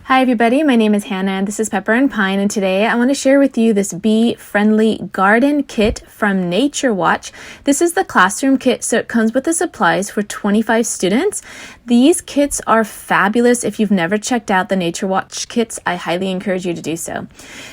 Hi everybody, my name is Hannah and this is Pepper and Pine, and today I want to share with you this bee-friendly garden kit from Nature Watch. This is the classroom kit, so it comes with the supplies for 25 students. These kits are fabulous. If you've never checked out the Nature Watch kits, I highly encourage you to do so.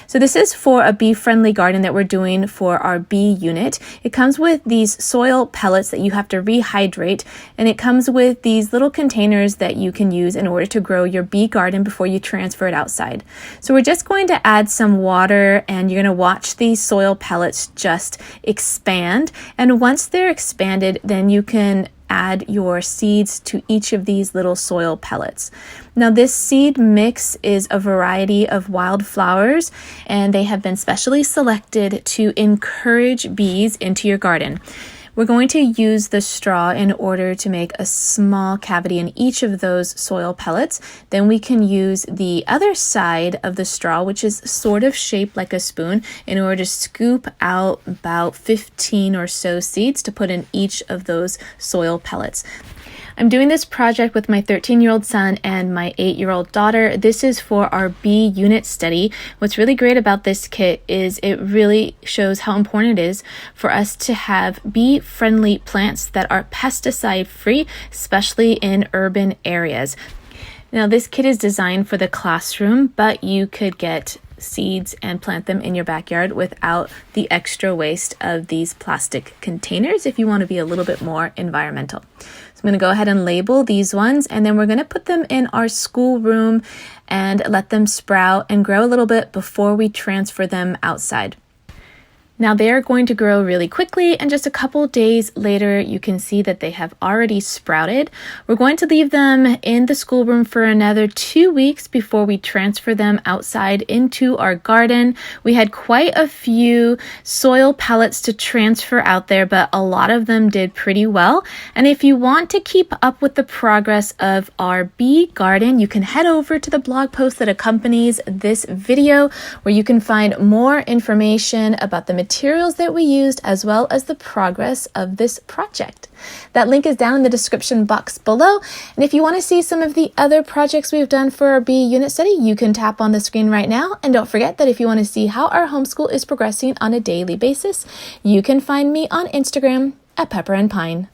So this is for a bee-friendly garden that we're doing for our bee unit. It comes with these soil pellets that you have to rehydrate, and it comes with these little containers that you can use in order to grow your bee garden before you transfer it outside. So we're just going to add some water, and you're going to watch these soil pellets just expand. And once they're expanded, then you can add your seeds to each of these little soil pellets. Now this seed mix is a variety of wildflowers, and they have been specially selected to encourage bees into your garden. We're going to use the straw in order to make a small cavity in each of those soil pellets. Then we can use the other side of the straw, which is sort of shaped like a spoon, in order to scoop out about 15 or so seeds to put in each of those soil pellets. I'm doing this project with my 13-year-old son and my 8-year-old daughter. This is for our bee unit study. What's really great about this kit is it really shows how important it is for us to have bee-friendly plants that are pesticide-free, especially in urban areas. Now, this kit is designed for the classroom, but you could get seeds and plant them in your backyard without the extra waste of these plastic containers if you want to be a little bit more environmental. So I'm going to go ahead and label these ones, and then we're going to put them in our schoolroom and let them sprout and grow a little bit before we transfer them outside. Now they are going to grow really quickly, and just a couple days later you can see that they have already sprouted. We're going to leave them in the schoolroom for another 2 weeks before we transfer them outside into our garden. We had quite a few soil pellets to transfer out there, but a lot of them did pretty well. And if you want to keep up with the progress of our bee garden, you can head over to the blog post that accompanies this video, where you can find more information about the materials that we used, as well as the progress of this project. That link is down in the description box below. And if you want to see some of the other projects we've done for our bee unit study, you can tap on the screen right now. And don't forget that if you want to see how our homeschool is progressing on a daily basis, you can find me on Instagram at Pepper and Pine.